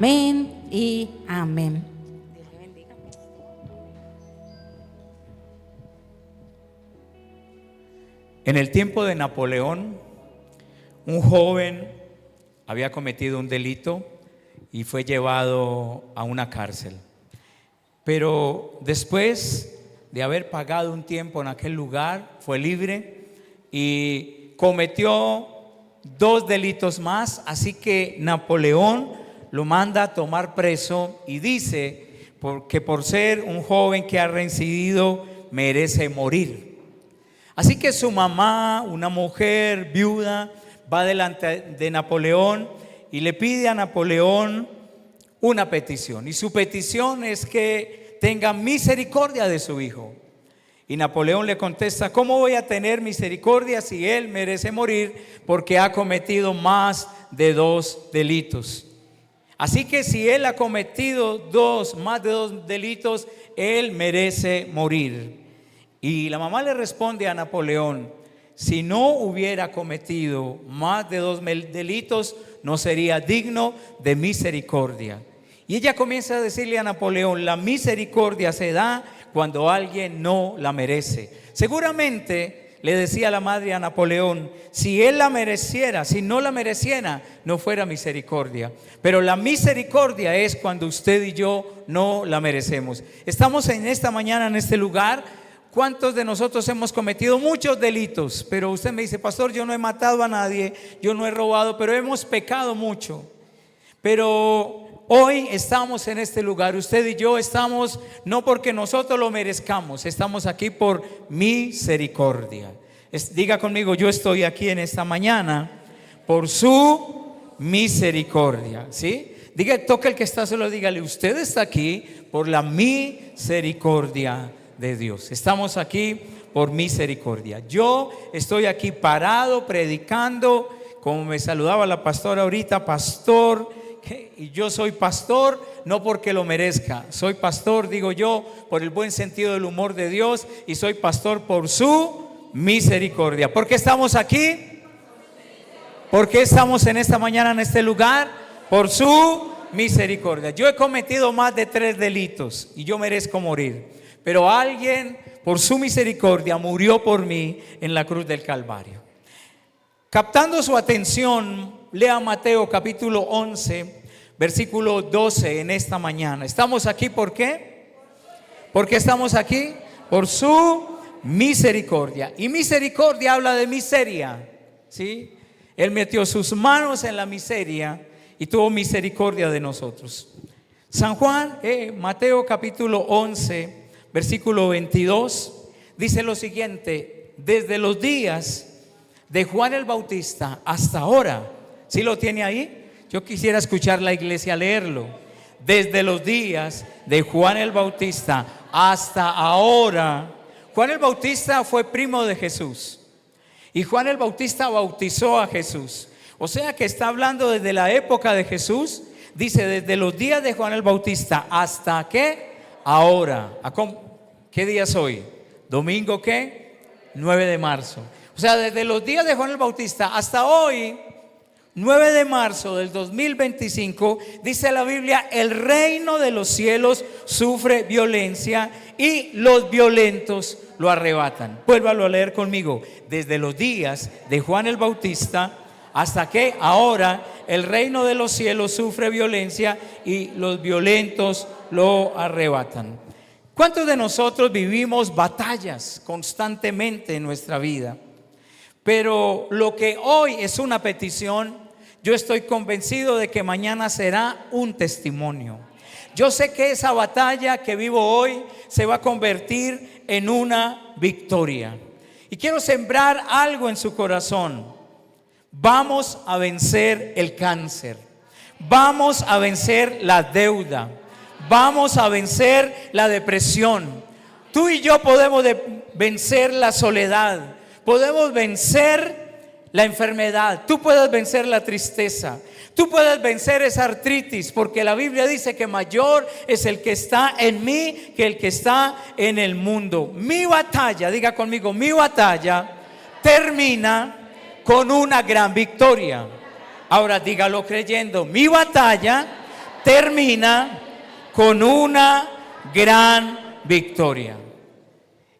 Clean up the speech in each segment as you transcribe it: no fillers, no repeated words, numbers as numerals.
Amén y amén. Dios le bendiga. En el tiempo de Napoleón, un joven había cometido un delito y fue llevado a una cárcel. Pero después de haber pagado un tiempo en aquel lugar, fue libre y cometió 2 delitos más. Así que Napoleón lo manda a tomar preso y dice que por ser un joven que ha reincidido merece morir. Así que su mamá, una mujer viuda, va delante de Napoleón y le pide a Napoleón una petición. Y su petición es que tenga misericordia de su hijo. Y Napoleón le contesta: ¿cómo voy a tener misericordia si él merece morir porque ha cometido más de 2 delitos? Así que si él ha cometido más de 2 delitos, él merece morir. Y la mamá le responde a Napoleón: si no hubiera cometido más de 2 delitos, no sería digno de misericordia. Y ella comienza a decirle a Napoleón: la misericordia se da cuando alguien no la merece. Seguramente le decía la madre a Napoleón: si él la mereciera, si no la mereciera, no fuera misericordia. Pero la misericordia es cuando usted y yo no la merecemos. Estamos en esta mañana en este lugar. ¿Cuántos de nosotros hemos cometido muchos delitos? Pero usted me dice: pastor, yo no he matado a nadie, yo no he robado, pero hemos pecado mucho. Pero hoy estamos en este lugar, usted y yo estamos no porque nosotros lo merezcamos, estamos aquí por misericordia. Diga conmigo: yo estoy aquí en esta mañana por su misericordia. ¿Sí? Diga, toca el que está solo, dígale: usted está aquí por la misericordia de Dios. Estamos aquí por misericordia. Yo estoy aquí parado predicando, como me saludaba la pastora ahorita, pastor. Y yo soy pastor no porque lo merezca, soy pastor, digo yo, por el buen sentido del humor de Dios, y soy pastor por su misericordia. ¿Por qué estamos aquí? ¿Por qué estamos en esta mañana en este lugar? Por su misericordia. Yo he cometido más de 3 delitos y yo merezco morir. Pero alguien por su misericordia murió por mí en la cruz del Calvario. Captando su atención, lea Mateo capítulo 11, versículo 12 en esta mañana. ¿Estamos aquí por qué? ¿Por qué estamos aquí? Por su misericordia. Y misericordia habla de miseria, ¿sí? Él metió sus manos en la miseria y tuvo misericordia de nosotros. San Juan, Mateo capítulo 11, versículo 22, dice lo siguiente: desde los días de Juan el Bautista hasta ahora. ¿Sí lo tiene ahí? Yo quisiera escuchar la iglesia leerlo. Desde los días de Juan el Bautista hasta ahora. Juan el Bautista fue primo de Jesús y Juan el Bautista bautizó a Jesús. O sea que está hablando desde la época de Jesús. Dice: desde los días de Juan el Bautista hasta ¿qué? Ahora. ¿Qué día es hoy? ¿Domingo qué? 9 de marzo. O sea, desde los días de Juan el Bautista hasta hoy, 9 de marzo del 2025, dice la Biblia: el reino de los cielos sufre violencia y los violentos lo arrebatan. Vuélvalo a leer conmigo. Desde los días de Juan el Bautista hasta que ahora el reino de los cielos sufre violencia y los violentos lo arrebatan. ¿Cuántos de nosotros vivimos batallas constantemente en nuestra vida? Pero lo que hoy es una petición, yo estoy convencido de que mañana será un testimonio. Yo sé que esa batalla que vivo hoy se va a convertir en una victoria. Y quiero sembrar algo en su corazón. Vamos a vencer el cáncer. Vamos a vencer la deuda. Vamos a vencer la depresión. Tú y yo podemos vencer la soledad. Podemos vencer la enfermedad. Tú puedes vencer la tristeza. Tú puedes vencer esa artritis, porque la Biblia dice que mayor es el que está en mí que el que está en el mundo. Mi batalla, diga conmigo, mi batalla termina con una gran victoria. Ahora dígalo creyendo: mi batalla termina con una gran victoria.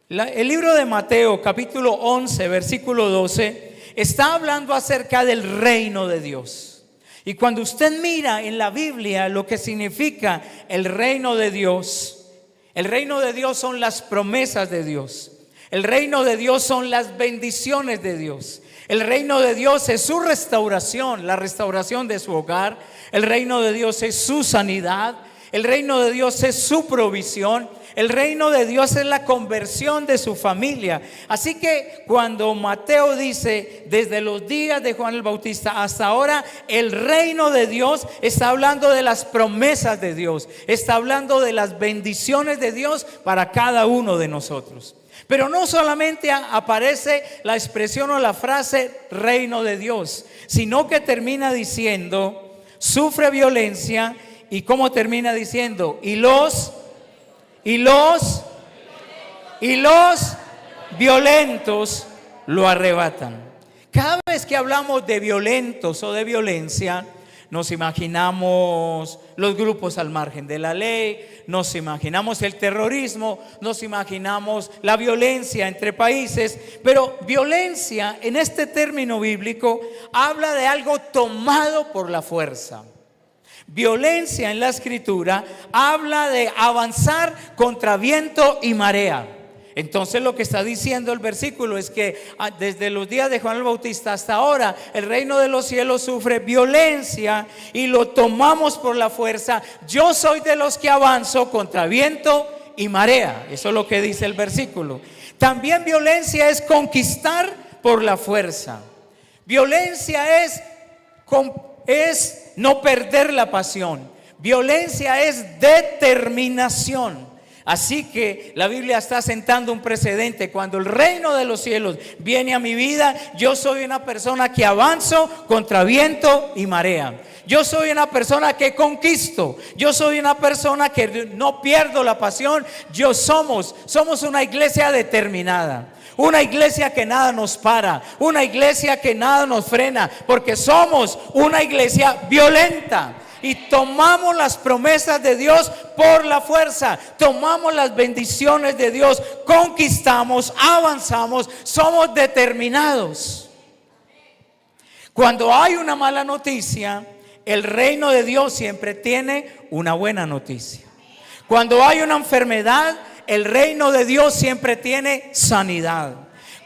El libro de Mateo, capítulo 11, versículo 12, está hablando acerca del reino de Dios. Y cuando usted mira en la Biblia lo que significa el reino de Dios son las promesas de Dios. El reino de Dios son las bendiciones de Dios. El reino de Dios es su restauración, la restauración de su hogar. El reino de Dios es su sanidad. El reino de Dios es su provisión. El reino de Dios es la conversión de su familia. Así que cuando Mateo dice desde los días de Juan el Bautista hasta ahora, el reino de Dios está hablando de las promesas de Dios, está hablando de las bendiciones de Dios para cada uno de nosotros. Pero no solamente aparece la expresión o la frase reino de Dios, sino que termina diciendo sufre violencia. ¿Y cómo termina diciendo? Y los violentos lo arrebatan. Cada vez que hablamos de violentos o de violencia, nos imaginamos los grupos al margen de la ley, nos imaginamos el terrorismo, nos imaginamos la violencia entre países. Pero violencia en este término bíblico habla de algo tomado por la fuerza. Violencia en la escritura habla de avanzar contra viento y marea. Entonces lo que está diciendo el versículo es que desde los días de Juan el Bautista hasta ahora el reino de los cielos sufre violencia y lo tomamos por la fuerza. Yo soy de los que avanzo contra viento y marea. Eso es lo que dice el versículo. También violencia es conquistar por la fuerza. Violencia es no perder la pasión. Violencia es determinación. Así que la Biblia está sentando un precedente. Cuando el reino de los cielos viene a mi vida, yo soy una persona que avanzo contra viento y marea. Yo soy una persona que conquisto. Yo soy una persona que no pierdo la pasión. Somos una iglesia determinada. Una iglesia que nada nos para, una iglesia que nada nos frena, porque somos una iglesia violenta y tomamos las promesas de Dios por la fuerza, tomamos las bendiciones de Dios, conquistamos, avanzamos, somos determinados. Cuando hay una mala noticia, el reino de Dios siempre tiene una buena noticia. Cuando hay una enfermedad, el reino de Dios siempre tiene sanidad.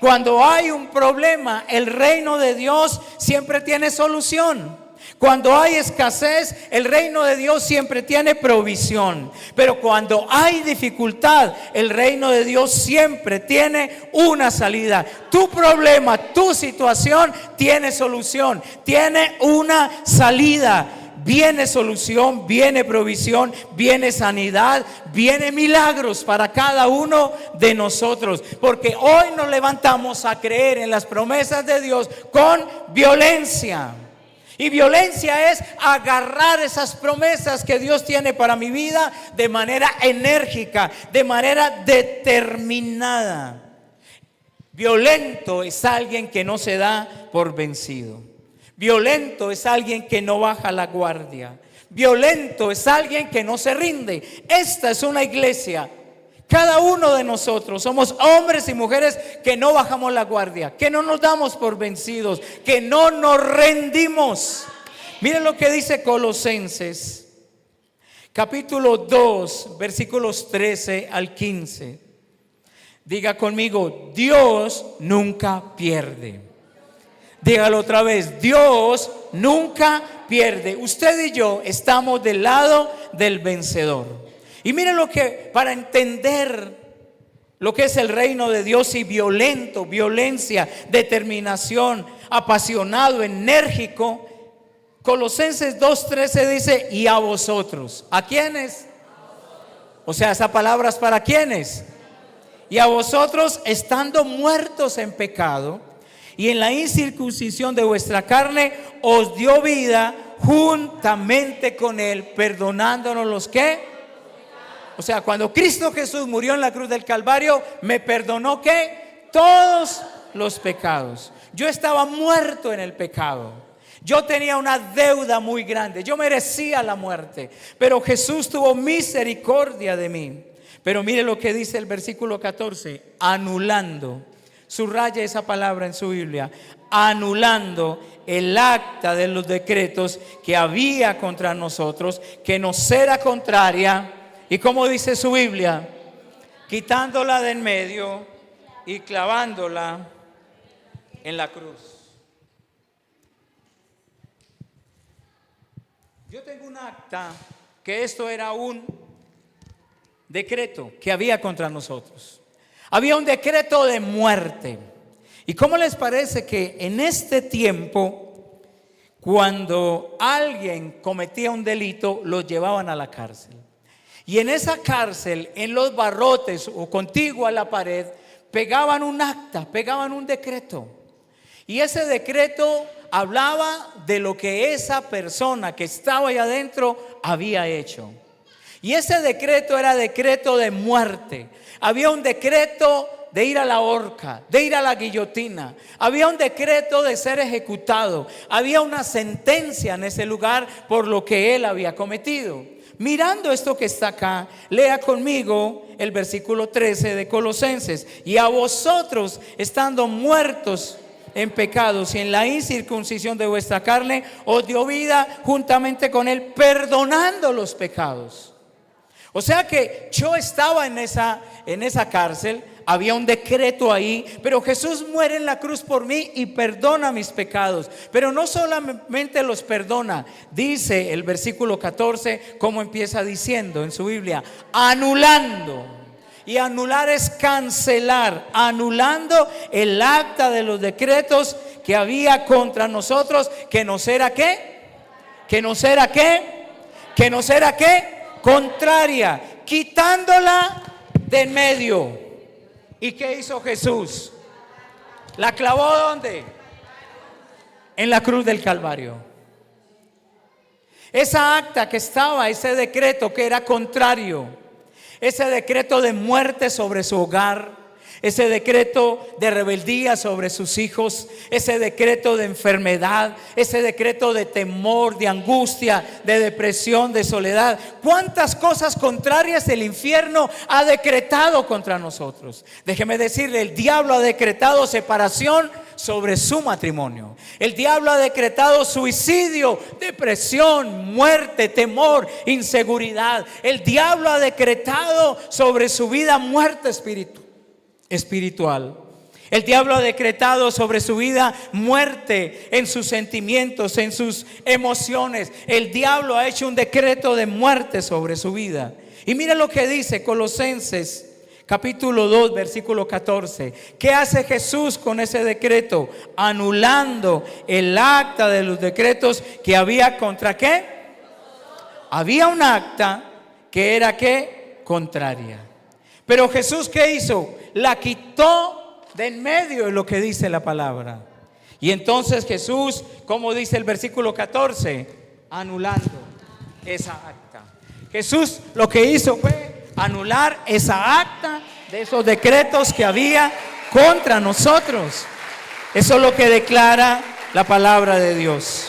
Cuando hay un problema, el reino de Dios siempre tiene solución. Cuando hay escasez, el reino de Dios siempre tiene provisión. Pero cuando hay dificultad, el reino de Dios siempre tiene una salida. Tu problema, tu situación tiene solución, tiene una salida. Viene solución, viene provisión, viene sanidad, viene milagros para cada uno de nosotros. Porque hoy nos levantamos a creer en las promesas de Dios con violencia. Y violencia es agarrar esas promesas que Dios tiene para mi vida de manera enérgica, de manera determinada. Violento es alguien que no se da por vencido. Violento es alguien que no baja la guardia. Violento es alguien que no se rinde. Esta es una iglesia. Cada uno de nosotros somos hombres y mujeres que no bajamos la guardia, que no nos damos por vencidos, que no nos rendimos. Miren lo que dice Colosenses, capítulo 2, versículos 13 al 15. Diga conmigo: Dios nunca pierde. Dígalo otra vez: Dios nunca pierde. Usted y yo estamos del lado del vencedor. Y miren lo que, para entender lo que es el reino de Dios y violento, violencia, determinación, apasionado, enérgico, Colosenses 2:13 dice: y a vosotros. ¿A quiénes? O sea, esa palabra es para quiénes. Y a vosotros, estando muertos en pecado y en la incircuncisión de vuestra carne, os dio vida juntamente con él, perdonándonos los que. O sea, cuando Cristo Jesús murió en la cruz del Calvario, me perdonó ¿qué? Todos los pecados. Yo estaba muerto en el pecado. Yo tenía una deuda muy grande, yo merecía la muerte, pero Jesús tuvo misericordia de mí. Pero mire lo que dice el versículo 14, anulando, subraya esa palabra en su Biblia, anulando el acta de los decretos que había contra nosotros, que nos era contraria, y como dice su Biblia, quitándola de en medio y clavándola en la cruz. Yo tengo un acta que esto era un decreto que había contra nosotros. Había un decreto de muerte. ¿Y cómo les parece que en este tiempo, cuando alguien cometía un delito, lo llevaban a la cárcel? Y en esa cárcel, en los barrotes o contiguo a la pared, pegaban un acta, pegaban un decreto. Y ese decreto hablaba de lo que esa persona que estaba ahí adentro había hecho. Y ese decreto era decreto de muerte. Había un decreto de ir a la horca, de ir a la guillotina. Había un decreto de ser ejecutado. Había una sentencia en ese lugar por lo que él había cometido. Mirando esto que está acá, lea conmigo el versículo 13 de Colosenses. Y a vosotros, estando muertos en pecados y en la incircuncisión de vuestra carne, os dio vida juntamente con él, perdonando los pecados. O sea que yo estaba en esa cárcel, había un decreto ahí, pero Jesús muere en la cruz por mí y perdona mis pecados. Pero no solamente los perdona, dice el versículo 14, como empieza diciendo en su Biblia, anulando. Y anular es cancelar, anulando el acta de los decretos que había contra nosotros, que nos era ¿qué? Que nos era ¿qué? Que nos era ¿qué? Contraria, quitándola de en medio. ¿Y qué hizo Jesús? ¿La clavó dónde? En la cruz del Calvario. Esa acta que estaba, ese decreto que era contrario, ese decreto de muerte sobre su hogar, ese decreto de rebeldía sobre sus hijos, ese decreto de enfermedad, ese decreto de temor, de angustia, de depresión, de soledad. ¿Cuántas cosas contrarias el infierno ha decretado contra nosotros? Déjeme decirle, el diablo ha decretado separación sobre su matrimonio. El diablo ha decretado suicidio, depresión, muerte, temor, inseguridad. El diablo ha decretado sobre su vida muerte espiritual. El diablo ha decretado sobre su vida muerte en sus sentimientos, en sus emociones. El diablo ha hecho un decreto de muerte sobre su vida. Y mira lo que dice Colosenses capítulo 2 versículo 14. ¿Qué hace Jesús con ese decreto? Anulando el acta de los decretos que había contra ¿qué? Había un acta que era ¿qué? Contraria. Pero Jesús, ¿qué hizo? La quitó de en medio de lo que dice la palabra. Y entonces Jesús, como dice el versículo 14, anulando esa acta. Jesús lo que hizo fue anular esa acta de esos decretos que había contra nosotros. Eso es lo que declara la palabra de Dios.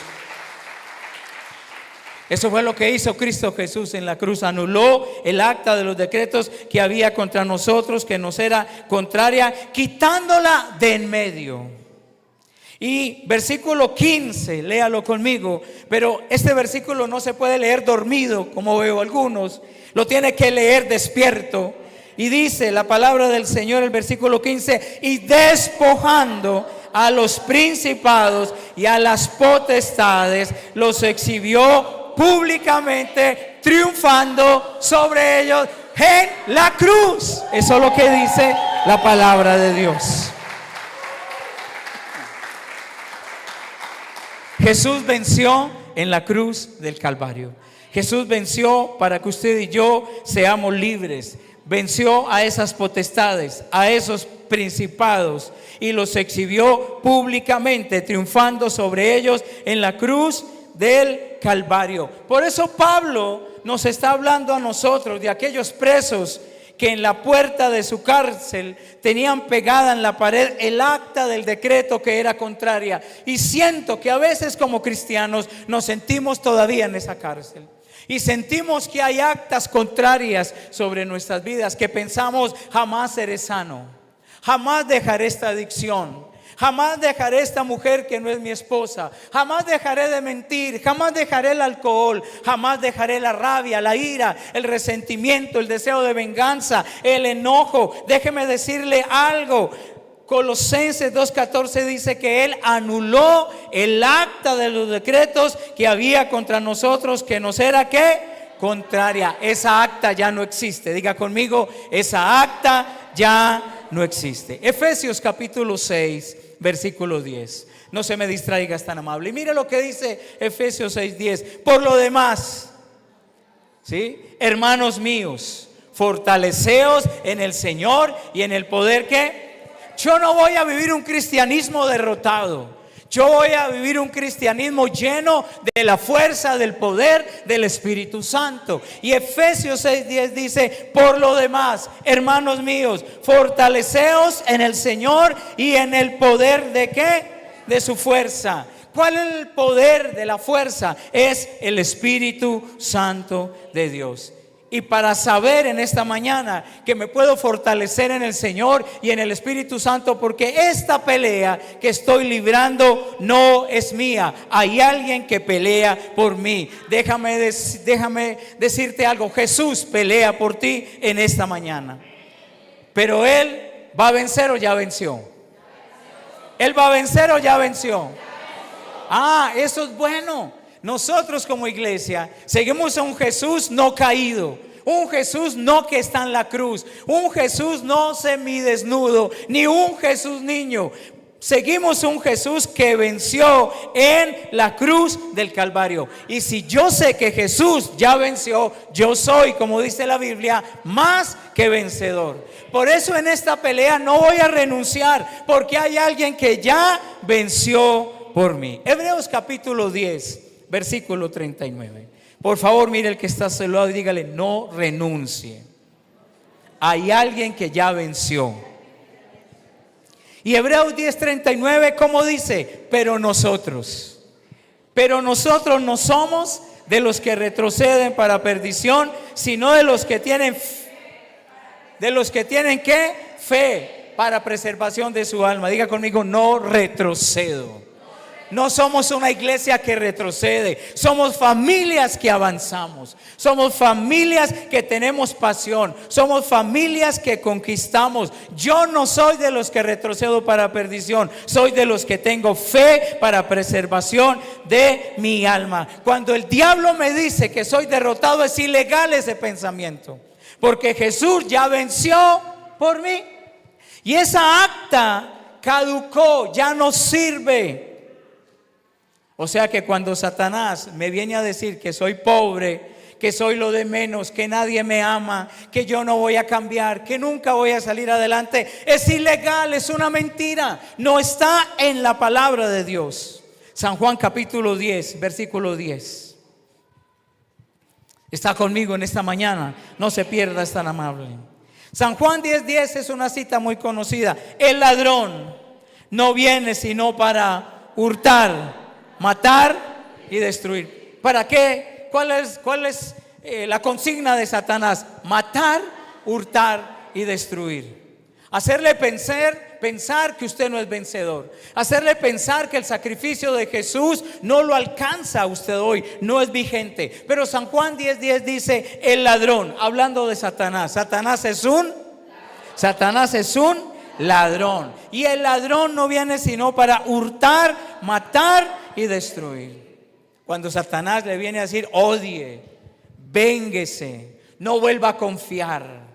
Eso fue lo que hizo Cristo Jesús en la cruz. Anuló el acta de los decretos que había contra nosotros, que nos era contraria, quitándola de en medio. Y versículo 15, léalo conmigo. Pero este versículo no se puede leer dormido, como veo algunos. Lo tiene que leer despierto. Y dice la palabra del Señor, el versículo 15: y despojando a los principados y a las potestades, los exhibió públicamente, triunfando sobre ellos en la cruz. Eso es lo que dice la palabra de Dios. Jesús venció en la cruz del Calvario. Jesús venció para que usted y yo seamos libres. Venció a esas potestades, a esos principados, y los exhibió públicamente, triunfando sobre ellos en la cruz del Calvario. Por eso Pablo nos está hablando a nosotros de aquellos presos que en la puerta de su cárcel tenían pegada en la pared el acta del decreto que era contraria. Y siento que a veces como cristianos nos sentimos todavía en esa cárcel. Y sentimos que hay actas contrarias sobre nuestras vidas, que pensamos: jamás seré sano, jamás dejaré esta adicción, jamás dejaré esta mujer que no es mi esposa, jamás dejaré de mentir, jamás dejaré el alcohol, jamás dejaré la rabia, la ira, el resentimiento, el deseo de venganza, el enojo. Déjeme decirle algo. Colosenses 2:14 dice que Él anuló el acta de los decretos que había contra nosotros, que nos era ¿qué? Contraria. Esa acta ya no existe. Diga conmigo: esa acta ya no existe. Efesios capítulo 6, versículo 10. No se me distraiga, es tan amable. Y mire lo que dice Efesios 6:10. Por lo demás, ¿sí? Hermanos míos, fortaleceos en el Señor y en el poder que... Yo no voy a vivir un cristianismo derrotado. Yo voy a vivir un cristianismo lleno de la fuerza, del poder del Espíritu Santo. Y Efesios 6:10 dice: por lo demás, hermanos míos, fortaleceos en el Señor y en el poder de ¿qué? De su fuerza. ¿Cuál es el poder de la fuerza? Es el Espíritu Santo de Dios. Y para saber en esta mañana que me puedo fortalecer en el Señor y en el Espíritu Santo, porque esta pelea que estoy librando no es mía, hay alguien que pelea por mí. Déjame decirte algo: Jesús pelea por ti en esta mañana. Pero Él va a vencer o ya venció. Él va a vencer o ya venció. Eso es bueno. Nosotros como iglesia seguimos a un Jesús no caído, un Jesús no que está en la cruz, un Jesús no semidesnudo, ni un Jesús niño. Seguimos un Jesús que venció en la cruz del Calvario. Y si yo sé que Jesús ya venció, yo soy, como dice la Biblia, más que vencedor. Por eso en esta pelea no voy a renunciar, porque hay alguien que ya venció por mí. Hebreos capítulo 10, versículo 39. Por favor, mire el que está a su lado y dígale: no renuncie. Hay alguien que ya venció. Y Hebreos 10:39, ¿cómo dice? Pero nosotros no somos de los que retroceden para perdición, sino de los que tienen ¿qué? Fe para preservación de su alma. Diga conmigo: no retrocedo. No somos una iglesia que retrocede. Somos familias que avanzamos. Somos familias que tenemos pasión. Somos familias que conquistamos. Yo no soy de los que retrocedo para perdición. Soy de los que tengo fe para preservación de mi alma. Cuando el diablo me dice que soy derrotado, es ilegal ese pensamiento, porque Jesús ya venció por mí. Y esa acta caducó, ya no sirve. O sea que cuando Satanás me viene a decir que soy pobre, que soy lo de menos, que nadie me ama, que yo no voy a cambiar, que nunca voy a salir adelante, es ilegal, es una mentira. No está en la palabra de Dios. San Juan capítulo 10, versículo 10. Está conmigo en esta mañana, no se pierda, es tan amable. San Juan 10:10 es una cita muy conocida. El ladrón no viene sino para hurtar, matar y destruir. ¿Para qué? ¿Cuál es la consigna de Satanás? Matar, hurtar y destruir. Hacerle pensar que usted no es vencedor. Hacerle pensar que el sacrificio de Jesús no lo alcanza a usted hoy, no es vigente. Pero San Juan 10:10 dice: el ladrón, hablando de Satanás. Satanás es un ladrón. Y el ladrón no viene sino para hurtar, matar y destruir. Cuando Satanás le viene a decir: odie, vénguese, no vuelva a confiar,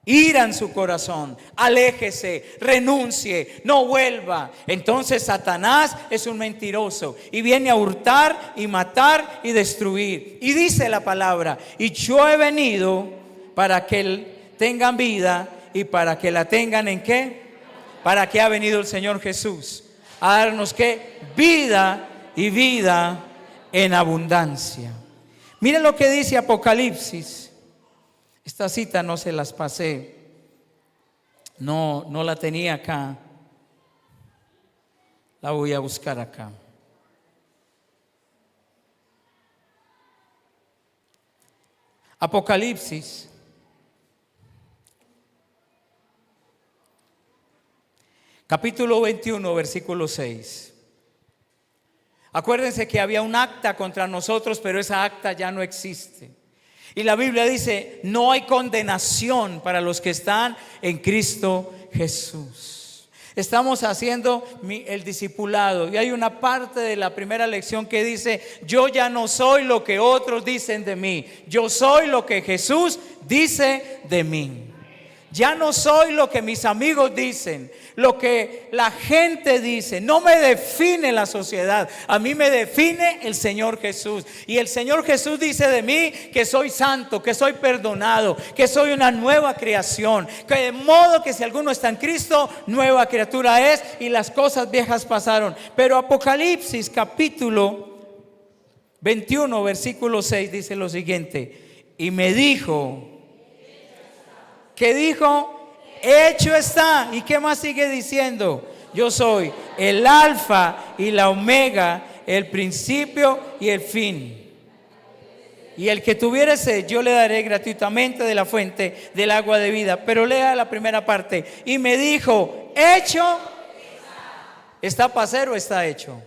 ira en su corazón, aléjese, renuncie, no vuelva, entonces Satanás es un mentiroso y viene a hurtar y matar y destruir. Y dice la palabra: y yo he venido para que tengan vida y para que la tengan ¿en qué? ¿Para qué ha venido el Señor Jesús? A darnos ¿qué? Vida, y vida en abundancia. Mire lo que dice Apocalipsis, Esta cita no se las pasé, no la tenía acá, la voy a buscar acá. Apocalipsis, capítulo 21, versículo 6. Acuérdense que había un acta contra nosotros, pero esa acta ya no existe. Y la Biblia dice, no hay condenación para los que están en Cristo Jesús. Estamos haciendo el discipulado y hay una parte de la primera lección que dice, yo ya no soy lo que otros dicen de mí, yo soy lo que Jesús dice de mí. Ya no soy lo que mis amigos dicen, lo que la gente dice. No me define la sociedad, a mí me define el Señor Jesús. Y el Señor Jesús dice de mí que soy santo, que soy perdonado, que soy una nueva creación. Que de modo que si alguno está en Cristo, nueva criatura es y las cosas viejas pasaron. Pero Apocalipsis capítulo 21 versículo 6 dice lo siguiente. Y me dijo... ¿Qué dijo? Hecho está. ¿Y qué más sigue diciendo? Yo soy el alfa y la omega, el principio y el fin. Y el que tuviere sed, yo le daré gratuitamente de la fuente del agua de vida. Pero lea la primera parte. Y me dijo, hecho. ¿Está para hacer o está hecho?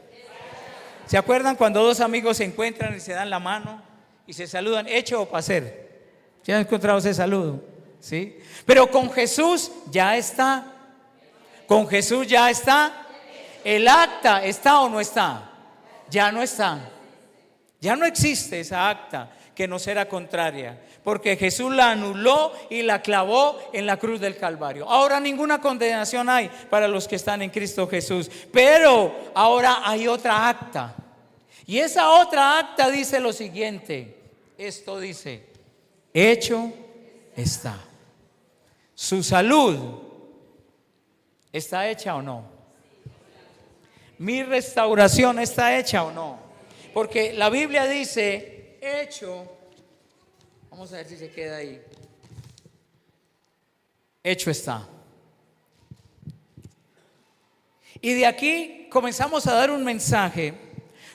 ¿Se acuerdan cuando dos amigos se encuentran y se dan la mano y se saludan? ¿Hecho o para hacer? ¿Ya han encontrado ese saludo? ¿Sí? Pero con Jesús ya está. Con Jesús ya está. El acta está o no está. Ya no está. Ya no existe esa acta que nos era contraria, porque Jesús la anuló y la clavó en la cruz del Calvario. Ahora ninguna condenación hay para los que están en Cristo Jesús. Pero ahora hay otra acta. Y esa otra acta dice lo siguiente. Esto dice, hecho está. Su salud está hecha o no. Mi restauración está hecha o no. Porque la Biblia dice hecho. Vamos a ver si se queda ahí. Hecho está. Y de aquí comenzamos a dar un mensaje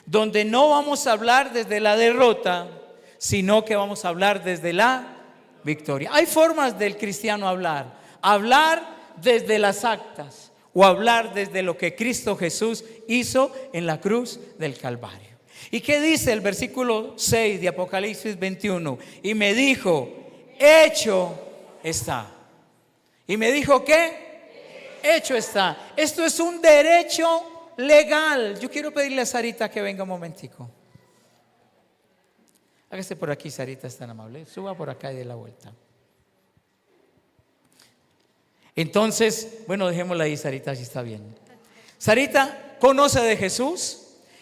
donde no vamos a hablar desde la derrota, sino que vamos a hablar desde la victoria. Hay formas del cristiano hablar desde las actas o hablar desde lo que Cristo Jesús hizo en la cruz del Calvario. ¿Y qué dice el versículo 6 de Apocalipsis 21? Y me dijo, hecho está. ¿Y me dijo qué? Hecho está. Esto es un derecho legal. Yo quiero pedirle a Sarita que venga un momentico. Hágase por aquí, Sarita, es tan amable. Suba por acá y dé la vuelta. Entonces, bueno, dejémosla ahí, Sarita, si está bien. Sarita conoce de Jesús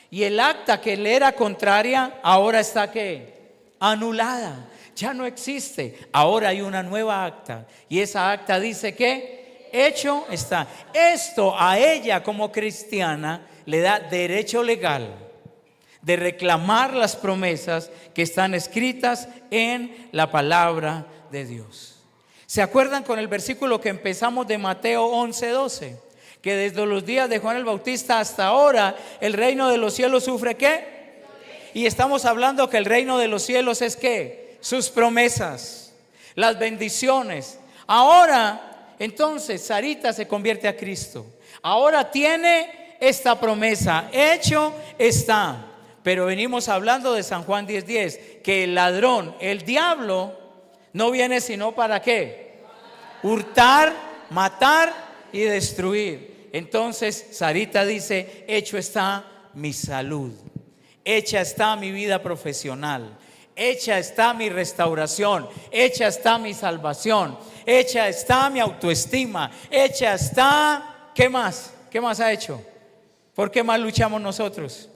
y el acta que le era contraria ahora está ¿qué? Anulada. Ya no existe. Ahora hay una nueva acta y esa acta dice que hecho está. Esto a ella como cristiana le da derecho legal de reclamar las promesas que están escritas en la palabra de Dios. ¿Se acuerdan con el versículo que empezamos de Mateo 11:12? Que desde los días de Juan el Bautista hasta ahora el reino de los cielos sufre ¿qué? Y estamos hablando que el reino de los cielos es ¿qué? Sus promesas, las bendiciones. Ahora, entonces, Sarita se convierte a Cristo. Ahora tiene esta promesa, hecho está. Pero venimos hablando de San Juan 10:10, que el ladrón, el diablo, no viene sino para ¿qué? Hurtar, matar y destruir. Entonces Sarita dice, hecho está mi salud, hecha está mi vida profesional, hecha está mi restauración, hecha está mi salvación, hecha está mi autoestima, hecha está, ¿qué más? ¿Qué más ha hecho? ¿Por qué más luchamos nosotros?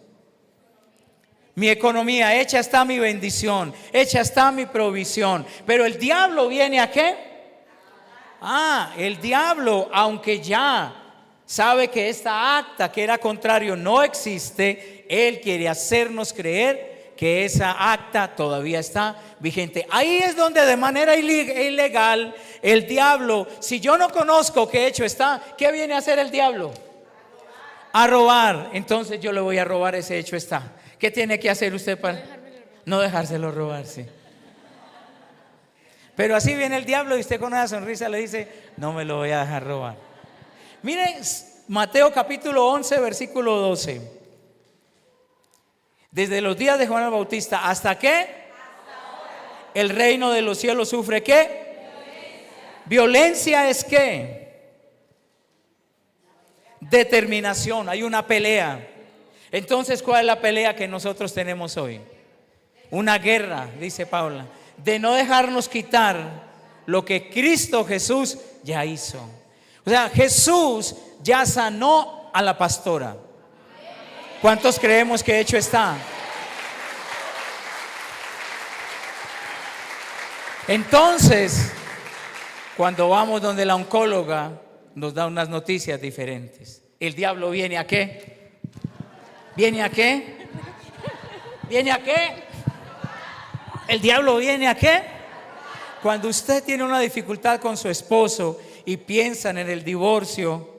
Mi economía, hecha está mi bendición, hecha está mi provisión. Pero el diablo viene ¿a qué? El diablo, aunque ya sabe que esta acta que era contrario no existe, él quiere hacernos creer que esa acta todavía está vigente. Ahí es donde de manera ilegal el diablo, si yo no conozco qué hecho está, ¿qué viene a hacer el diablo? A robar. Entonces yo le voy a robar ese hecho está. ¿Qué tiene que hacer usted para no dejárselo robar? Sí. Pero así viene el diablo y usted con una sonrisa le dice: no me lo voy a dejar robar. Miren Mateo capítulo 11 versículo 12. Desde los días de Juan el Bautista hasta qué el reino de los cielos sufre ¿qué? Violencia es ¿qué? Determinación. Hay una pelea. Entonces, ¿cuál es la pelea que nosotros tenemos hoy? Una guerra, dice Paula, de no dejarnos quitar lo que Cristo Jesús ya hizo. O sea, Jesús ya sanó a la pastora. ¿Cuántos creemos que hecho está? Entonces, cuando vamos donde la oncóloga, nos da unas noticias diferentes. El diablo viene ¿a qué? ¿Viene a qué? ¿Viene a qué? El diablo viene ¿a qué? Cuando usted tiene una dificultad con su esposo y piensan en el divorcio,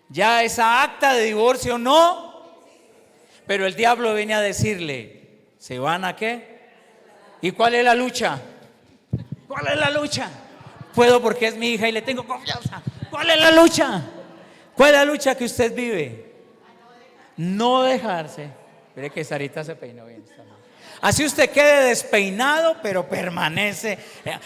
ya esa acta de divorcio no, pero el diablo viene a decirle: ¿se van a qué? ¿Y cuál es la lucha? ¿Cuál es la lucha? Puedo porque es mi hija y le tengo confianza. ¿Cuál es la lucha? ¿Cuál es la lucha que usted vive? No dejarse. Mire que Sarita se peinó bien. Así usted quede despeinado, pero permanece.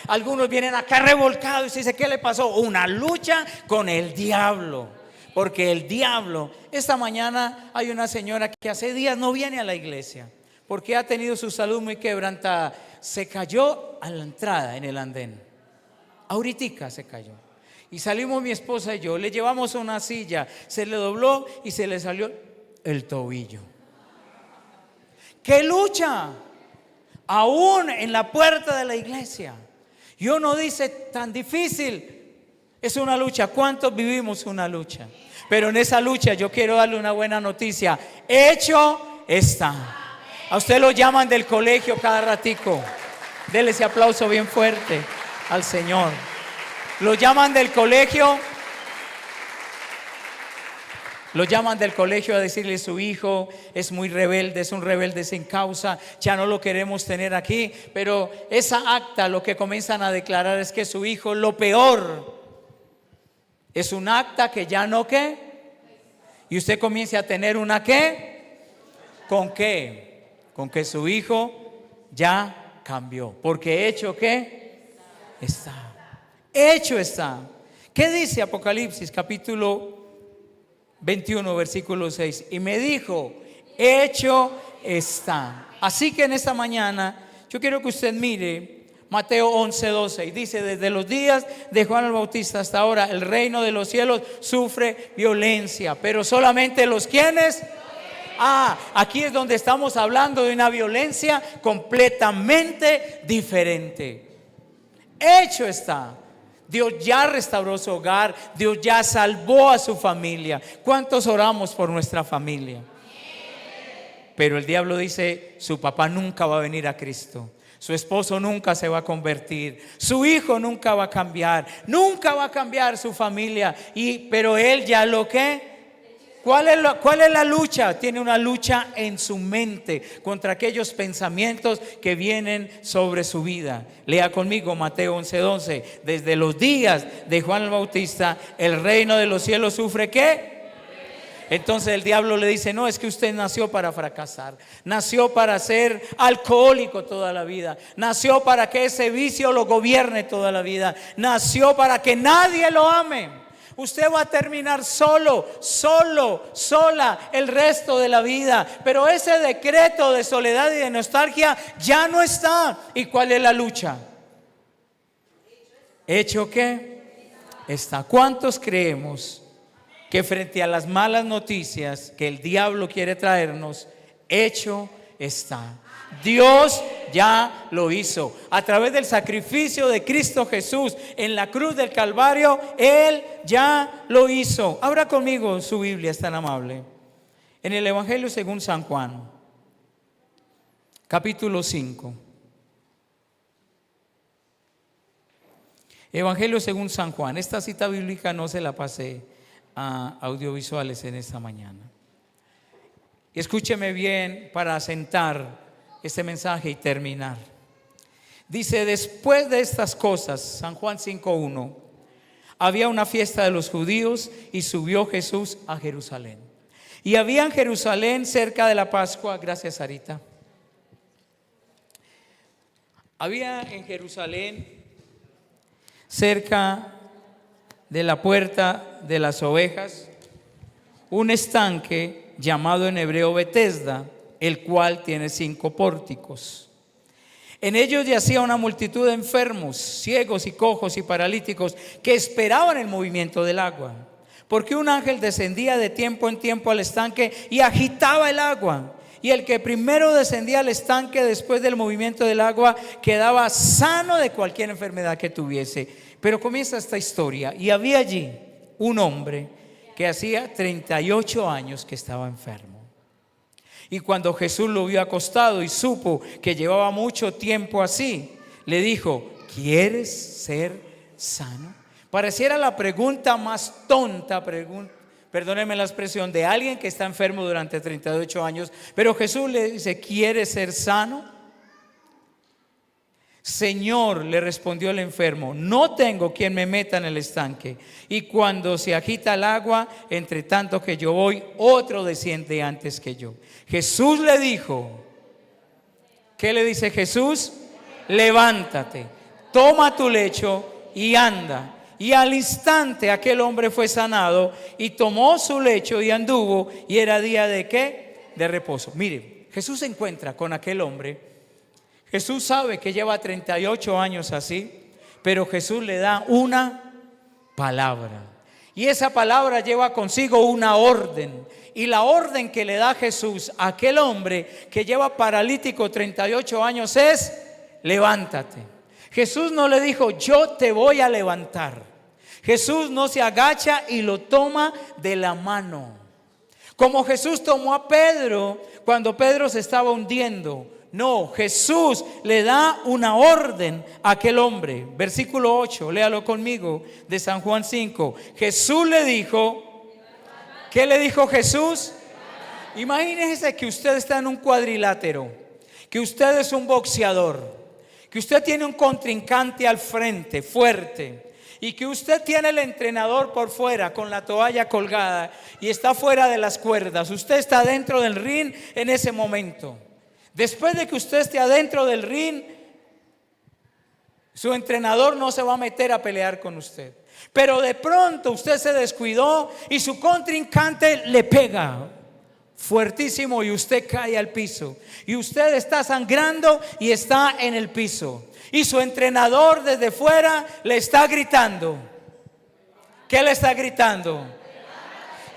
Algunos vienen acá revolcados y se dice: ¿qué le pasó? Una lucha con el diablo. Porque el diablo, esta mañana hay una señora que hace días no viene a la iglesia porque ha tenido su salud muy quebrantada. Se cayó a la entrada en el andén. Ahoritica se cayó. Y salimos mi esposa y yo, le llevamos una silla, se le dobló y se le salió el tobillo. ¡Qué lucha! Aún en la puerta de la iglesia. Y uno dice: tan difícil. Es una lucha. ¿Cuántos vivimos una lucha? Pero en esa lucha yo quiero darle una buena noticia. Hecho está. A usted lo llaman del colegio cada ratico. Dele ese aplauso bien fuerte al Señor. Lo llaman del colegio. Lo llaman del colegio a decirle: su hijo es muy rebelde, es un rebelde sin causa, ya no lo queremos tener aquí. Pero esa acta lo que comienzan a declarar es que su hijo, lo peor, es un acta que ya no ¿qué? Y usted comience a tener una ¿qué? ¿Con qué? Con que su hijo ya cambió. Porque hecho ¿qué? Está. Hecho está. ¿Qué dice Apocalipsis capítulo 21 versículo 6? Y me dijo: hecho está. Así que en esta mañana yo quiero que usted mire Mateo 11, 12 y dice: desde los días de Juan el Bautista hasta ahora el reino de los cielos sufre violencia, pero solamente los quienes. Aquí es donde estamos hablando de una violencia completamente diferente. Hecho está. Dios ya restauró su hogar, Dios ya salvó a su familia. ¿Cuántos oramos por nuestra familia? Pero el diablo dice: su papá nunca va a venir a Cristo, su esposo nunca se va a convertir, su hijo nunca va a cambiar, nunca va a cambiar su familia. Pero él ya lo que. ¿Cuál es la lucha? Tiene una lucha en su mente contra aquellos pensamientos que vienen sobre su vida. Lea conmigo Mateo 11:12. Desde los días de Juan el Bautista el reino de los cielos sufre ¿qué? Entonces el diablo le dice: no, es que usted nació para fracasar, nació para ser alcohólico toda la vida, nació para que ese vicio lo gobierne toda la vida, nació para que nadie lo ame. Usted va a terminar solo, sola el resto de la vida. Pero ese decreto de soledad y de nostalgia ya no está. ¿Y cuál es la lucha? ¿Hecho qué? Está. ¿Cuántos creemos que frente a las malas noticias que el diablo quiere traernos, hecho está? Dios ya lo hizo a través del sacrificio de Cristo Jesús en la cruz del Calvario. Él ya lo hizo. Abra conmigo su Biblia, es tan amable, en el Evangelio según San Juan, capítulo 5. Evangelio según San Juan. Esta cita bíblica no se la pasé a audiovisuales en esta mañana. Escúcheme bien para asentar este mensaje y terminar. Dice: después de estas cosas, San Juan 5:1, había una fiesta de los judíos y subió Jesús a Jerusalén. Y había en Jerusalén cerca de la Pascua, gracias Sarita, había en Jerusalén cerca de la puerta de las ovejas un estanque llamado en hebreo Betesda, el cual tiene 5 pórticos. En ellos yacía una multitud de enfermos, ciegos y cojos y paralíticos que esperaban el movimiento del agua, porque un ángel descendía de tiempo en tiempo al estanque y agitaba el agua. Y el que primero descendía al estanque después del movimiento del agua quedaba sano de cualquier enfermedad que tuviese. Pero comienza esta historia: y había allí un hombre que hacía 38 años que estaba enfermo. Y cuando Jesús lo vio acostado y supo que llevaba mucho tiempo así, le dijo: ¿quieres ser sano? Pareciera la pregunta más tonta, perdónenme la expresión, de alguien que está enfermo durante 38 años. Pero Jesús le dice: ¿quieres ser sano? Señor, le respondió el enfermo, no tengo quien me meta en el estanque, y cuando se agita el agua, entre tanto que yo voy, otro desciende antes que yo. Jesús le dijo, ¿qué le dice Jesús? Levántate, toma tu lecho y anda. Y al instante aquel hombre fue sanado y tomó su lecho y anduvo, y era día de ¿qué? De reposo. Mire, Jesús se encuentra con aquel hombre. Jesús sabe que lleva 38 años así, pero Jesús le da una palabra. Y esa palabra lleva consigo una orden. Y la orden que le da Jesús a aquel hombre que lleva paralítico 38 años es: levántate. Jesús no le dijo: yo te voy a levantar. Jesús no se agacha y lo toma de la mano, como Jesús tomó a Pedro cuando Pedro se estaba hundiendo. No, Jesús le da una orden a aquel hombre. Versículo 8, léalo conmigo, de San Juan 5. Jesús le dijo, ¿qué le dijo Jesús? Imagínese que usted está en un cuadrilátero, que usted es un boxeador, que usted tiene un contrincante al frente, fuerte, y que usted tiene el entrenador por fuera con la toalla colgada y está fuera de las cuerdas. Usted está dentro del ring en ese momento. Después de que usted esté adentro del ring, su entrenador no se va a meter a pelear con usted. Pero de pronto usted se descuidó y su contrincante le pega fuertísimo y usted cae al piso. Y usted está sangrando y está en el piso. Y su entrenador desde fuera le está gritando. ¿Qué le está gritando?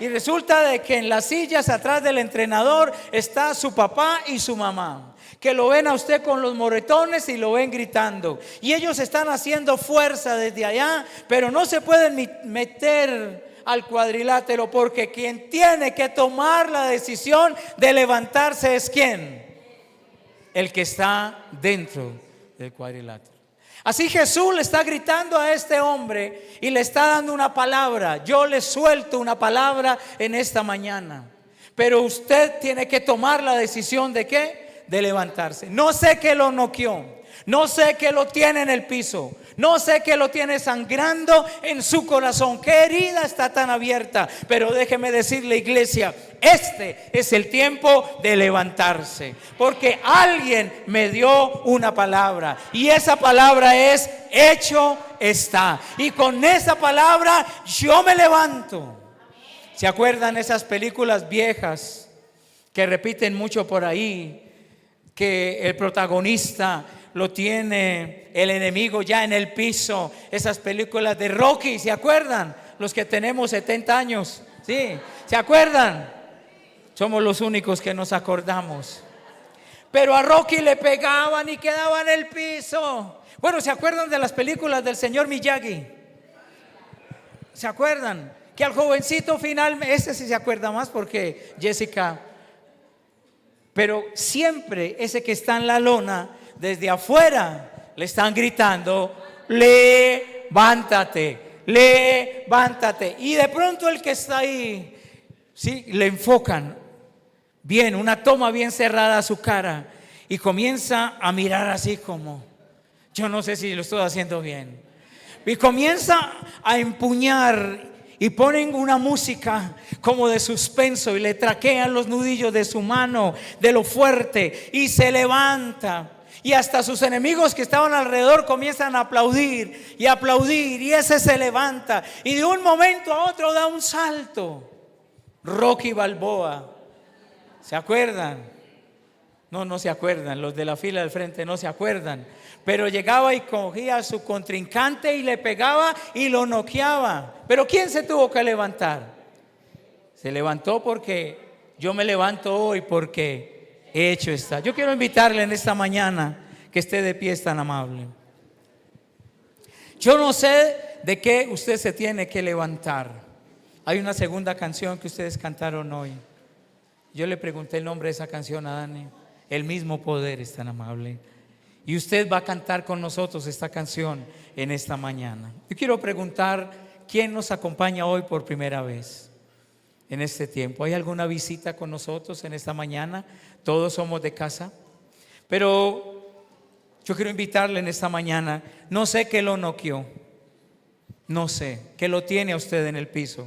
Y resulta de que en las sillas atrás del entrenador está su papá y su mamá, que lo ven a usted con los moretones y lo ven gritando. Y ellos están haciendo fuerza desde allá, pero no se pueden meter al cuadrilátero, porque quien tiene que tomar la decisión de levantarse es ¿quién? El que está dentro del cuadrilátero. Así Jesús le está gritando a este hombre y le está dando una palabra. Yo le suelto una palabra en esta mañana, pero usted tiene que tomar la decisión de ¿qué? De levantarse. No sé qué lo noqueó, no sé qué lo tiene en el piso, no sé qué lo tiene sangrando en su corazón, qué herida está tan abierta. Pero déjeme decirle, iglesia, este es el tiempo de levantarse, porque alguien me dio una palabra y esa palabra es: hecho está. Y con esa palabra yo me levanto. ¿Se acuerdan esas películas viejas que repiten mucho por ahí, que el protagonista lo tiene el enemigo ya en el piso? Esas películas de Rocky, ¿se acuerdan? Los que tenemos 70 años, ¿sí? ¿Se acuerdan? Somos los únicos que nos acordamos. Pero a Rocky le pegaban y quedaba en el piso. Bueno, ¿se acuerdan de las películas del señor Miyagi? ¿Se acuerdan? Que al jovencito finalmente, este sí se acuerda más porque Jessica Pero siempre ese que está en la lona, desde afuera, le están gritando: levántate, levántate. Y de pronto el que está ahí, sí, le enfocan bien, una toma bien cerrada a su cara, y comienza a mirar así como: yo no sé si lo estoy haciendo bien. Y comienza a empuñar, y ponen una música como de suspenso, y le traquean los nudillos de su mano de lo fuerte, y se levanta. Y hasta sus enemigos que estaban alrededor comienzan a aplaudir y aplaudir, y ese se levanta, y de un momento a otro da un salto. Rocky Balboa, ¿se acuerdan? No se acuerdan, los de la fila del frente no se acuerdan. Pero llegaba y cogía a su contrincante y le pegaba y lo noqueaba. Pero ¿quién se tuvo que levantar? Se levantó porque yo me levanto hoy, porque hecho está. Yo quiero invitarle en esta mañana que esté de pie, es tan amable. Yo no sé de qué usted se tiene que levantar. Hay una segunda canción que ustedes cantaron hoy. Yo le pregunté el nombre de esa canción a Dani. El mismo poder, es tan amable. Y usted va a cantar con nosotros esta canción en esta mañana. Yo quiero preguntar: ¿quién nos acompaña hoy por primera vez en este tiempo? ¿Hay alguna visita con nosotros en esta mañana? Todos somos de casa. Pero yo quiero invitarle en esta mañana. No sé qué lo noqueó, no sé qué lo tiene a usted en el piso,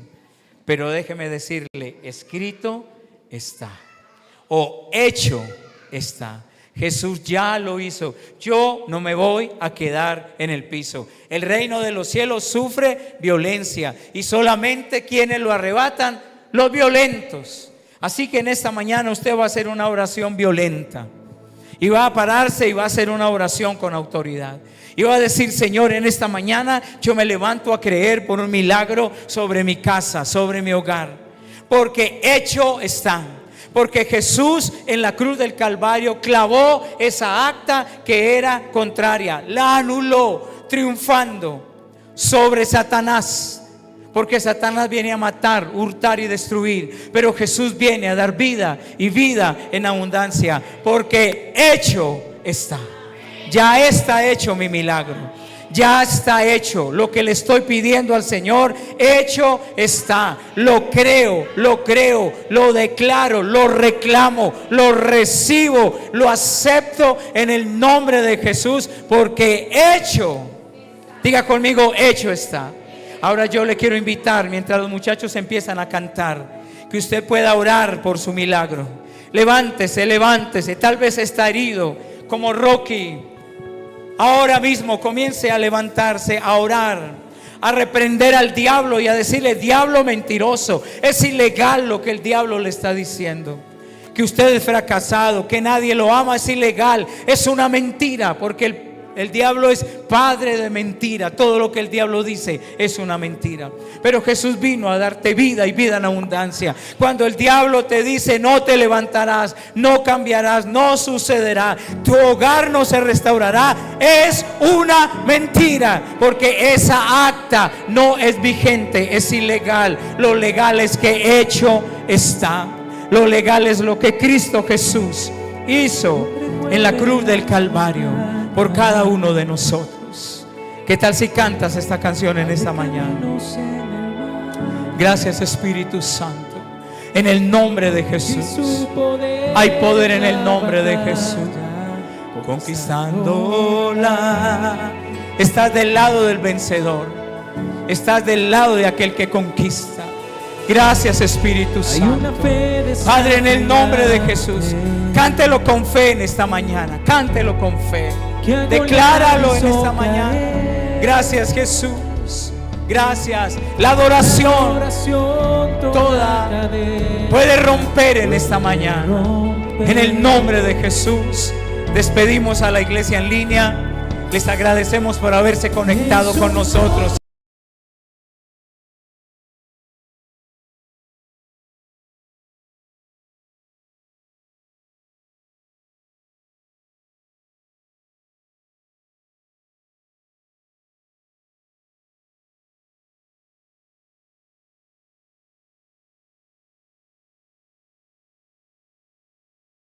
pero déjeme decirle: escrito está, o hecho está. Jesús ya lo hizo. Yo no me voy a quedar en el piso. El reino de los cielos sufre violencia, y solamente quienes lo arrebatan, los violentos. Así que en esta mañana usted va a hacer una oración violenta, y va a pararse y va a hacer una oración con autoridad, y va a decir: Señor, en esta mañana yo me levanto a creer por un milagro sobre mi casa, sobre mi hogar, porque hecho está. Porque Jesús en la cruz del Calvario clavó esa acta que era contraria, la anuló, triunfando sobre Satanás. Porque Satanás viene a matar, hurtar y destruir, pero Jesús viene a dar vida, y vida en abundancia. Porque hecho está. Ya está hecho mi milagro. Ya está hecho lo que le estoy pidiendo al Señor. Hecho está. Lo creo, lo declaro, lo reclamo, lo recibo, lo acepto en el nombre de Jesús, porque hecho. Diga conmigo: hecho está. Ahora yo le quiero invitar, mientras los muchachos empiezan a cantar, que usted pueda orar por su milagro. Levántese, levántese. Tal vez está herido como Rocky. Ahora mismo comience a levantarse, a orar, a reprender al diablo y a decirle: diablo mentiroso, es ilegal lo que el diablo le está diciendo. Que usted es fracasado, que nadie lo ama, es ilegal, es una mentira, porque el diablo es padre de mentira. Todo lo que el diablo dice es una mentira. Pero Jesús vino a darte vida, y vida en abundancia. Cuando el diablo te dice: no te levantarás, no cambiarás, no sucederá, tu hogar no se restaurará, es una mentira, porque esa acta no es vigente, es ilegal. Lo legal es que hecho está. Lo legal es lo que Cristo Jesús hizo en la cruz del Calvario por cada uno de nosotros. ¿Qué tal si cantas esta canción en esta mañana? Gracias, Espíritu Santo. En el nombre de Jesús. Hay poder en el nombre de Jesús. Conquistándola. Estás del lado del vencedor. Estás del lado de aquel que conquista. Gracias, Espíritu Santo. Padre, en el nombre de Jesús, cántelo con fe en esta mañana. Cántelo con fe. Decláralo en esta mañana. Gracias, Jesús. Gracias. La adoración toda puede romper en esta mañana. En el nombre de Jesús. Despedimos a la iglesia en línea. Les agradecemos por haberse conectado con nosotros.